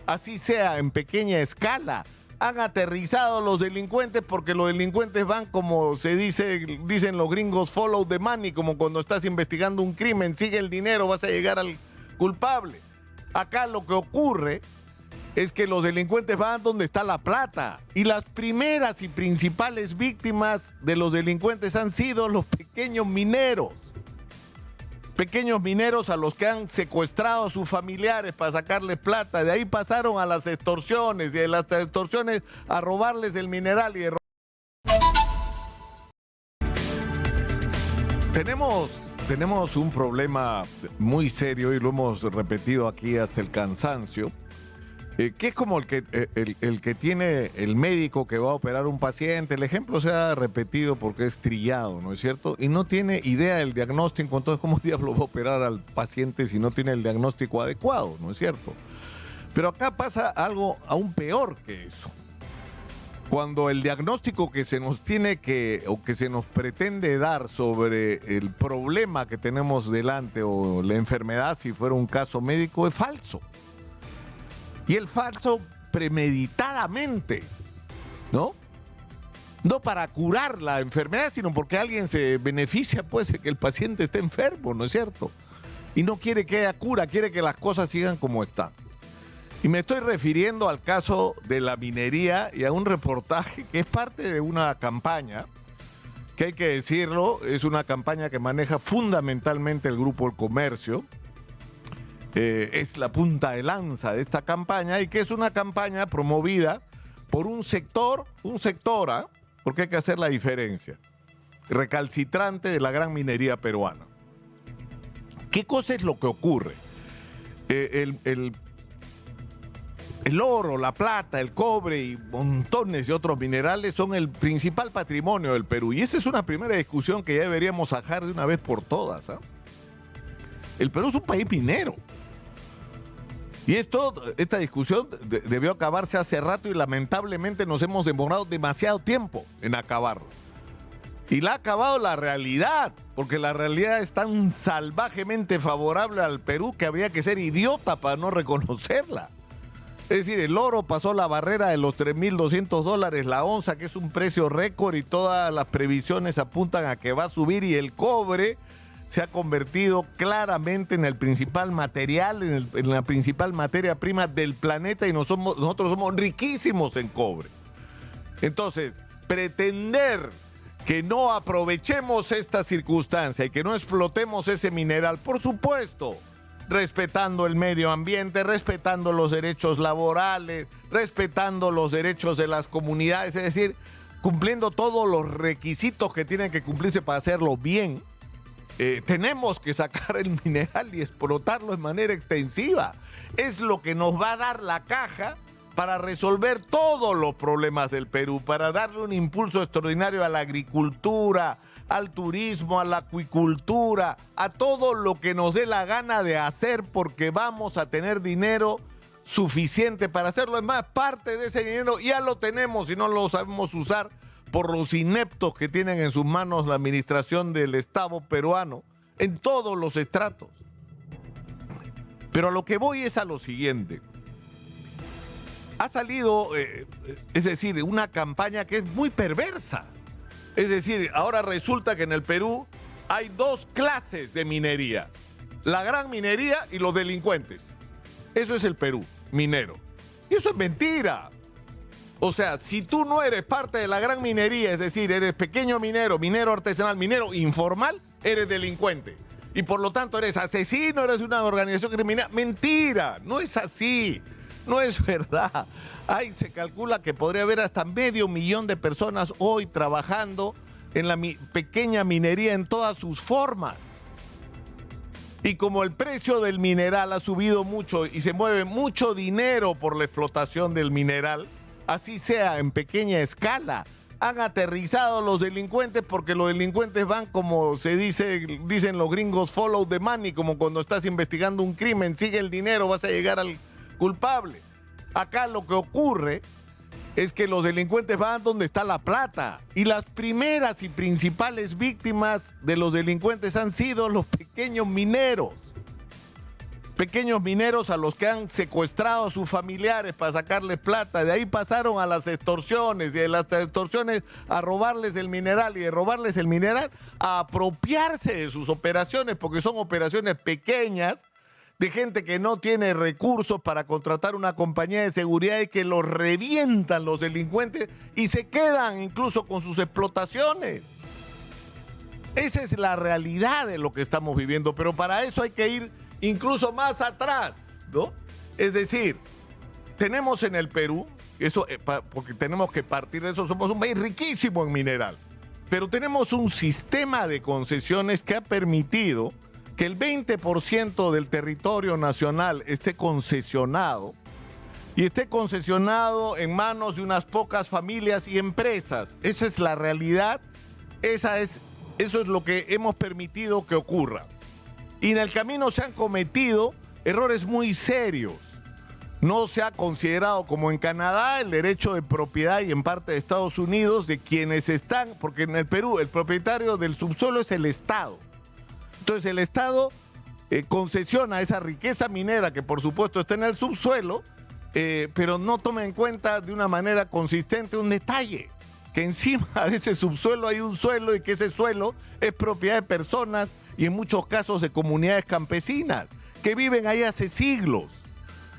así sea en pequeña escala. Han aterrizado los delincuentes porque los delincuentes van, como dicen los gringos, follow the money, como cuando estás investigando un crimen, sigue el dinero, vas a llegar al culpable. Acá lo que ocurre es que los delincuentes van donde está la plata. Y las primeras y principales víctimas de los delincuentes han sido los pequeños mineros. Pequeños mineros a los que han secuestrado a sus familiares para sacarles plata. De ahí pasaron a las extorsiones, y de las extorsiones a robarles el mineral. Tenemos un problema muy serio y lo hemos repetido aquí hasta el cansancio, que es como el que tiene el médico que va a operar un paciente. El ejemplo se ha repetido porque es trillado, ¿no es cierto? Y no tiene idea del diagnóstico. Entonces, ¿cómo diablos va a operar al paciente si no tiene el diagnóstico adecuado, ¿no es cierto? Pero acá pasa algo aún peor que eso. Cuando el diagnóstico que se nos que se nos pretende dar sobre el problema que tenemos delante o la enfermedad, si fuera un caso médico, es falso. Y el falso premeditadamente, ¿no? No para curar la enfermedad, sino porque alguien se beneficia, pues, de que el paciente esté enfermo, ¿no es cierto? Y no quiere que haya cura, quiere que las cosas sigan como están. Y me estoy refiriendo al caso de la minería y a un reportaje que es parte de una campaña, que hay que decirlo, es una campaña que maneja fundamentalmente el Grupo El Comercio. Es la punta de lanza de esta campaña, y que es una campaña promovida por un sector, porque hay que hacer la diferencia, recalcitrante de la gran minería peruana. ¿Qué cosa es lo que ocurre? El oro, la plata, el cobre y montones de otros minerales son el principal patrimonio del Perú, y esa es una primera discusión que ya deberíamos sacar de una vez por todas, ¿eh? El Perú es un país minero. Y esta discusión debió acabarse hace rato, y lamentablemente nos hemos demorado demasiado tiempo en acabarlo. Y la ha acabado la realidad, porque la realidad es tan salvajemente favorable al Perú que habría que ser idiota para no reconocerla. Es decir, el oro pasó la barrera de los $3.200 la onza, que es un precio récord, y todas las previsiones apuntan a que va a subir, y el cobre se ha convertido claramente en el principal material, en la principal materia prima del planeta, y nosotros somos riquísimos en cobre. Entonces, pretender que no aprovechemos esta circunstancia y que no explotemos ese mineral, por supuesto, respetando el medio ambiente, respetando los derechos laborales, respetando los derechos de las comunidades, es decir, cumpliendo todos los requisitos que tienen que cumplirse para hacerlo bien. Tenemos que sacar el mineral y explotarlo de manera extensiva. Es lo que nos va a dar la caja para resolver todos los problemas del Perú, para darle un impulso extraordinario a la agricultura, al turismo, a la acuicultura, a todo lo que nos dé la gana de hacer, porque vamos a tener dinero suficiente para hacerlo. Es más, parte de ese dinero ya lo tenemos y no lo sabemos usar por los ineptos que tienen en sus manos la administración del Estado peruano en todos los estratos. Pero a lo que voy es a lo siguiente. Ha salido, es decir, una campaña que es muy perversa. Es decir, ahora resulta que en el Perú hay dos clases de minería: la gran minería y los delincuentes. Eso es el Perú minero. Y eso es mentira. O sea, si tú no eres parte de la gran minería, es decir, eres pequeño minero, minero artesanal, minero informal, eres delincuente. Y por lo tanto eres asesino, eres una organización criminal. Mentira, no es así, no es verdad. Se calcula que podría haber hasta 500,000 de personas hoy trabajando en la pequeña minería en todas sus formas. Y como el precio del mineral ha subido mucho y se mueve mucho dinero por la explotación del mineral, así sea en pequeña escala, han aterrizado los delincuentes porque los delincuentes van, como dicen los gringos, follow the money, como cuando estás investigando un crimen, sigue el dinero, vas a llegar al culpable. Acá lo que ocurre es que los delincuentes van donde está la plata, y las primeras y principales víctimas de los delincuentes han sido los pequeños mineros. pequeños mineros a los que han secuestrado a sus familiares para sacarles plata. De ahí pasaron a las extorsiones, y de las extorsiones a robarles el mineral, y de robarles el mineral a apropiarse de sus operaciones, porque son operaciones pequeñas, de gente que no tiene recursos para contratar una compañía de seguridad y que los revientan los delincuentes y se quedan incluso con sus explotaciones. Esa es la realidad de lo que estamos viviendo, pero para eso hay que ir incluso más atrás, ¿no? Es decir, tenemos en el Perú, eso, porque tenemos que partir de eso, somos un país riquísimo en mineral, pero tenemos un sistema de concesiones que ha permitido que el 20% del territorio nacional esté concesionado, y esté concesionado en manos de unas pocas familias y empresas. Esa es la realidad, eso es lo que hemos permitido que ocurra. Y en el camino se han cometido errores muy serios. No se ha considerado, como en Canadá, el derecho de propiedad, y en parte de Estados Unidos, de quienes están, porque en el Perú el propietario del subsuelo es el Estado. Entonces el Estado concesiona esa riqueza minera que por supuesto está en el subsuelo, pero no toma en cuenta de una manera consistente un detalle, que encima de ese subsuelo hay un suelo, y que ese suelo es propiedad de personas, y en muchos casos de comunidades campesinas que viven ahí hace siglos.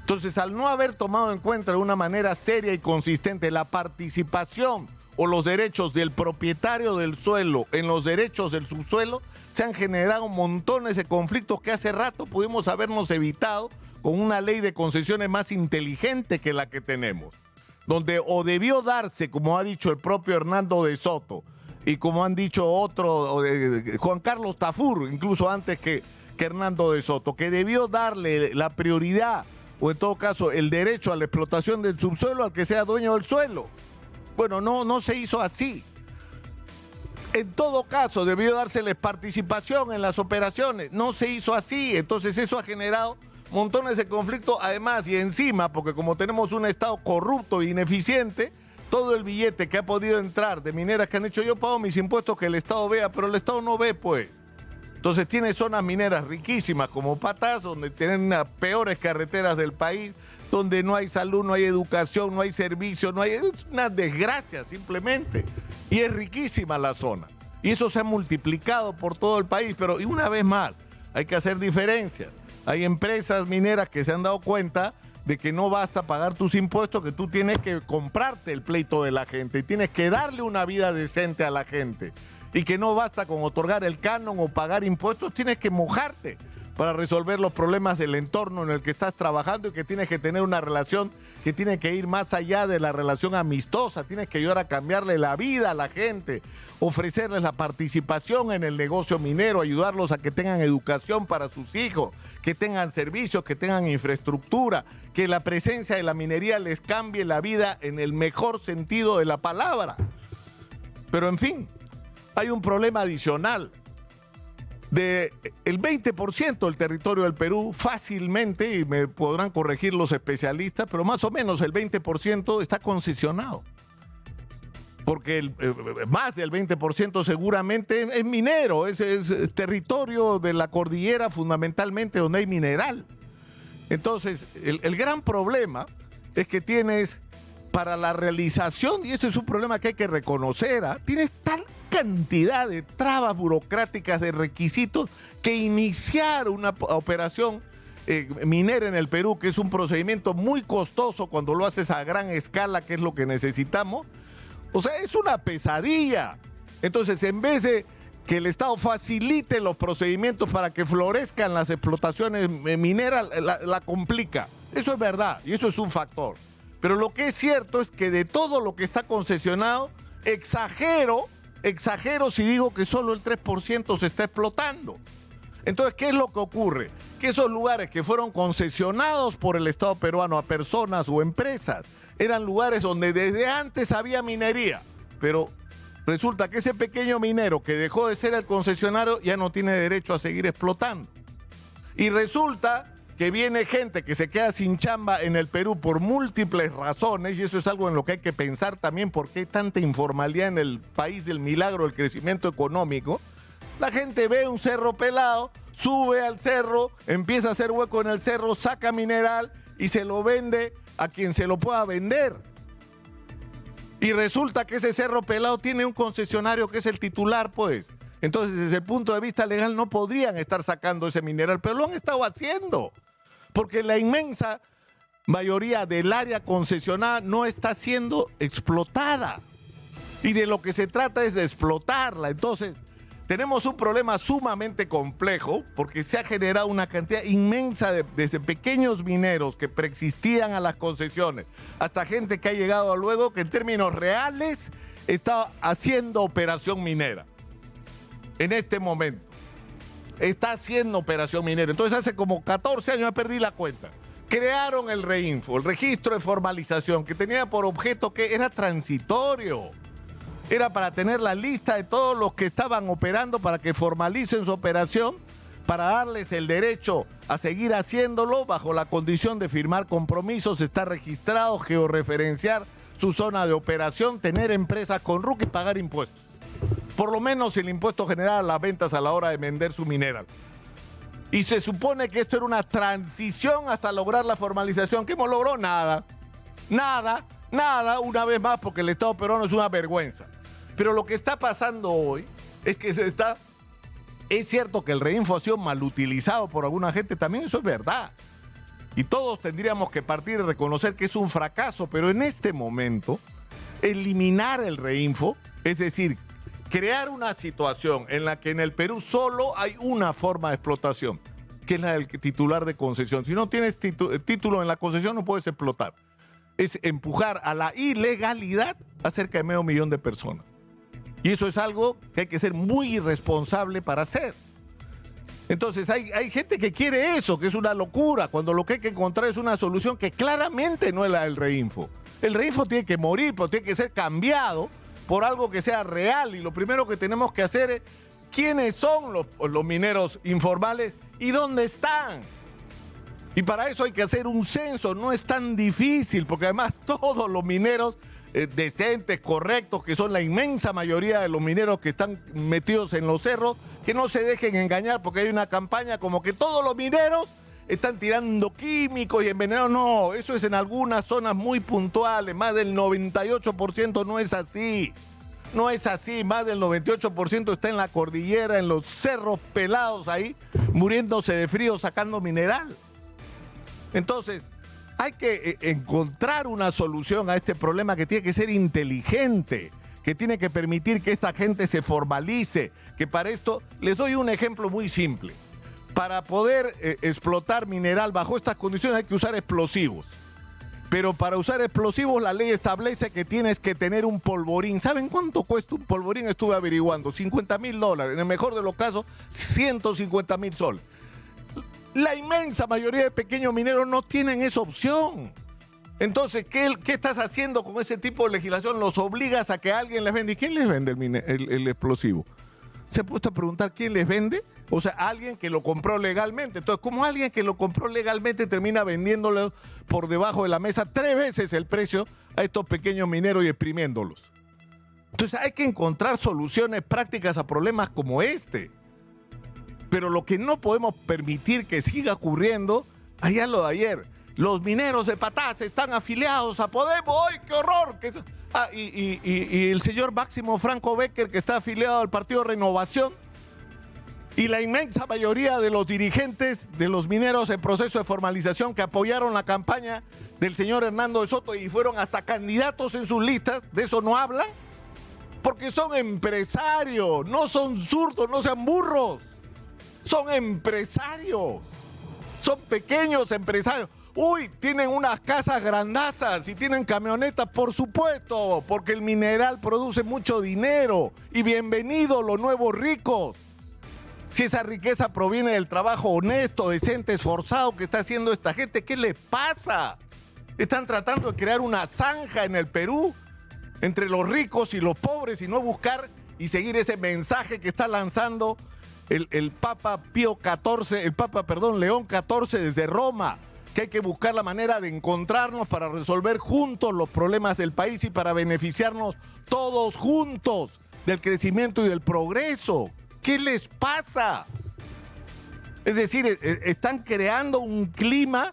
Entonces, al no haber tomado en cuenta de una manera seria y consistente la participación o los derechos del propietario del suelo en los derechos del subsuelo, se han generado montones de conflictos que hace rato pudimos habernos evitado con una ley de concesiones más inteligente que la que tenemos, donde o debió darse, como ha dicho el propio Hernando de Soto, y como han dicho Juan Carlos Tafur, incluso antes que Hernando de Soto, que debió darle la prioridad, o en todo caso el derecho a la explotación del subsuelo al que sea dueño del suelo. Bueno, no se hizo así. En todo caso, debió dárseles participación en las operaciones. No se hizo así. Entonces eso ha generado montones de conflictos, además y encima, porque como tenemos un Estado corrupto e ineficiente, todo el billete que ha podido entrar de mineras que han dicho yo pago mis impuestos que el Estado vea, pero el Estado no ve, pues. Entonces tiene zonas mineras riquísimas como Patas, donde tienen las peores carreteras del país, donde no hay salud, no hay educación, no hay servicio, es una desgracia simplemente. Y es riquísima la zona. Y eso se ha multiplicado por todo el país, pero y una vez más, hay que hacer diferencias. Hay empresas mineras que se han dado cuenta de que no basta pagar tus impuestos, que tú tienes que comprarte el pleito de la gente y tienes que darle una vida decente a la gente. Y que no basta con otorgar el canon o pagar impuestos, tienes que mojarte para resolver los problemas del entorno en el que estás trabajando, y que tienes que tener una relación que tiene que ir más allá de la relación amistosa. Tienes que ayudar a cambiarle la vida a la gente, ofrecerles la participación en el negocio minero, ayudarlos a que tengan educación para sus hijos, que tengan servicios, que tengan infraestructura, que la presencia de la minería les cambie la vida en el mejor sentido de la palabra. Pero en fin, hay un problema adicional. El 20% del territorio del Perú fácilmente, y me podrán corregir los especialistas, pero más o menos el 20% está concesionado. Porque más del 20% seguramente es minero, es territorio de la cordillera fundamentalmente donde hay mineral. Entonces, el gran problema es que tienes para la realización, y eso es un problema que hay que reconocer, tienes tal cantidad de trabas burocráticas, de requisitos, que iniciar una operación minera en el Perú, que es un procedimiento muy costoso cuando lo haces a gran escala, que es lo que necesitamos, o sea, es una pesadilla. Entonces, en vez de que el Estado facilite los procedimientos para que florezcan las explotaciones mineras, la complica. Eso es verdad, y eso es un factor. Pero lo que es cierto es que de todo lo que está concesionado, exagero si digo que solo el 3% se está explotando. Entonces, ¿qué es lo que ocurre? Que esos lugares que fueron concesionados por el Estado peruano a personas o empresas eran lugares donde desde antes había minería, pero resulta que ese pequeño minero que dejó de ser el concesionario ya no tiene derecho a seguir explotando. Y resulta que viene gente que se queda sin chamba en el Perú por múltiples razones, y eso es algo en lo que hay que pensar también, porque hay tanta informalidad en el país del milagro del crecimiento económico. La gente ve un cerro pelado, sube al cerro, empieza a hacer hueco en el cerro, saca mineral y se lo vende a quien se lo pueda vender. Y resulta que ese Cerro Pelado tiene un concesionario que es el titular, pues. Entonces, desde el punto de vista legal, no podrían estar sacando ese mineral, pero lo han estado haciendo. Porque la inmensa mayoría del área concesionada no está siendo explotada. Y de lo que se trata es de explotarla. Entonces, tenemos un problema sumamente complejo porque se ha generado una cantidad inmensa desde pequeños mineros que preexistían a las concesiones hasta gente que ha llegado luego que en términos reales está haciendo operación minera. En este momento está haciendo operación minera. Entonces hace como 14 años, ya perdí la cuenta, crearon el REINFO, el registro de formalización, que tenía por objeto que era transitorio. Era para tener la lista de todos los que estaban operando para que formalicen su operación, para darles el derecho a seguir haciéndolo bajo la condición de firmar compromisos, estar registrado, georreferenciar su zona de operación, tener empresas con RUC y pagar impuestos. Por lo menos el impuesto general a las ventas a la hora de vender su mineral. Y se supone que esto era una transición hasta lograr la formalización. ¿Qué hemos logrado? Nada. Nada, una vez más, porque el Estado peruano es una vergüenza. Pero lo que está pasando hoy es que es cierto que el REINFO ha sido mal utilizado por alguna gente, también eso es verdad. Y todos tendríamos que partir y reconocer que es un fracaso, pero en este momento, eliminar el REINFO, es decir, crear una situación en la que en el Perú solo hay una forma de explotación, que es la del titular de concesión. Si no tienes título en la concesión, no puedes explotar. Es empujar a la ilegalidad a cerca de 500,000 de personas. Y eso es algo que hay que ser muy irresponsable para hacer. Entonces hay gente que quiere eso, que es una locura, cuando lo que hay que encontrar es una solución que claramente no es la del REINFO. El REINFO tiene que morir, pero tiene que ser cambiado por algo que sea real. Y lo primero que tenemos que hacer es quiénes son los mineros informales y dónde están. Y para eso hay que hacer un censo, no es tan difícil, porque además todos los mineros decentes, correctos, que son la inmensa mayoría de los mineros que están metidos en los cerros, que no se dejen engañar porque hay una campaña como que todos los mineros están tirando químicos y envenenados. No, eso es en algunas zonas muy puntuales, más del 98% no es así. No es así, más del 98% está en la cordillera, en los cerros pelados ahí, muriéndose de frío sacando mineral. Entonces, hay que encontrar una solución a este problema que tiene que ser inteligente, que tiene que permitir que esta gente se formalice, que para esto, les doy un ejemplo muy simple. Para poder explotar mineral bajo estas condiciones hay que usar explosivos. Pero para usar explosivos la ley establece que tienes que tener un polvorín. ¿Saben cuánto cuesta un polvorín? Estuve averiguando. $50,000. En el mejor de los casos, 150,000 soles. La inmensa mayoría de pequeños mineros no tienen esa opción. Entonces, ¿qué estás haciendo con ese tipo de legislación? Los obligas a que alguien les venda. ¿Y quién les vende el explosivo? ¿Se ha puesto a preguntar quién les vende? O sea, alguien que lo compró legalmente. Entonces, ¿cómo alguien que lo compró legalmente termina vendiéndolo por debajo de la mesa 3 veces el precio a estos pequeños mineros y exprimiéndolos? Entonces, hay que encontrar soluciones prácticas a problemas como este. Pero lo que no podemos permitir que siga ocurriendo, allá lo de ayer, los mineros de Patás están afiliados a Podemos. ¡Ay, qué horror! Y el señor Máximo Franco Becker, que está afiliado al Partido Renovación, y la inmensa mayoría de los dirigentes de los mineros en proceso de formalización que apoyaron la campaña del señor Hernando de Soto y fueron hasta candidatos en sus listas, ¿de eso no hablan? Porque son empresarios, no son zurdos, no sean burros. Son empresarios, son pequeños empresarios. Uy, tienen unas casas grandazas y tienen camionetas, por supuesto, porque el mineral produce mucho dinero. Y bienvenidos los nuevos ricos. Si esa riqueza proviene del trabajo honesto, decente, esforzado que está haciendo esta gente, ¿qué les pasa? Están tratando de crear una zanja en el Perú entre los ricos y los pobres y no buscar y seguir ese mensaje que está lanzando el Papa León XIV desde Roma, que hay que buscar la manera de encontrarnos para resolver juntos los problemas del país y para beneficiarnos todos juntos del crecimiento y del progreso. ¿Qué les pasa? Es decir, están creando un clima.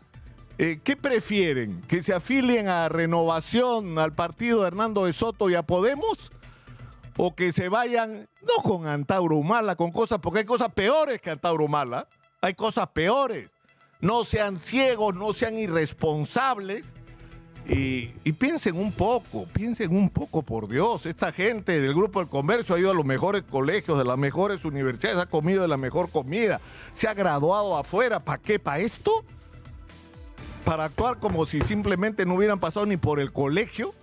¿Qué prefieren? ¿Que se afilien a Renovación, al partido de Hernando de Soto y a Podemos? ¿O que se vayan, no con Antauro Humala, con cosas, porque hay cosas peores que Antauro Humala? Hay cosas peores. No sean ciegos, no sean irresponsables y piensen un poco, por Dios. Esta gente del Grupo del Comercio ha ido a los mejores colegios, de las mejores universidades, ha comido de la mejor comida, se ha graduado afuera. ¿Para qué? ¿Para esto? ¿Para actuar como si simplemente no hubieran pasado ni por el colegio?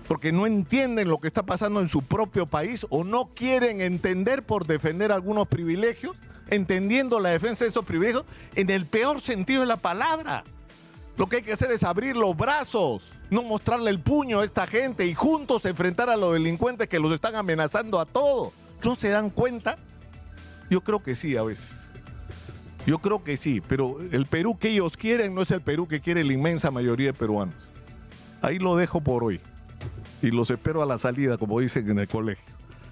Porque no entienden lo que está pasando en su propio país o no quieren entender por defender algunos privilegios, entendiendo la defensa de esos privilegios en el peor sentido de la palabra. Lo que hay que hacer es abrir los brazos, no mostrarle el puño a esta gente y juntos enfrentar a los delincuentes que los están amenazando a todos. ¿No se dan cuenta? Yo creo que sí a veces. Yo creo que sí, pero el Perú que ellos quieren no es el Perú que quiere la inmensa mayoría de peruanos. Ahí lo dejo por hoy y los espero a la salida, como dicen en el colegio.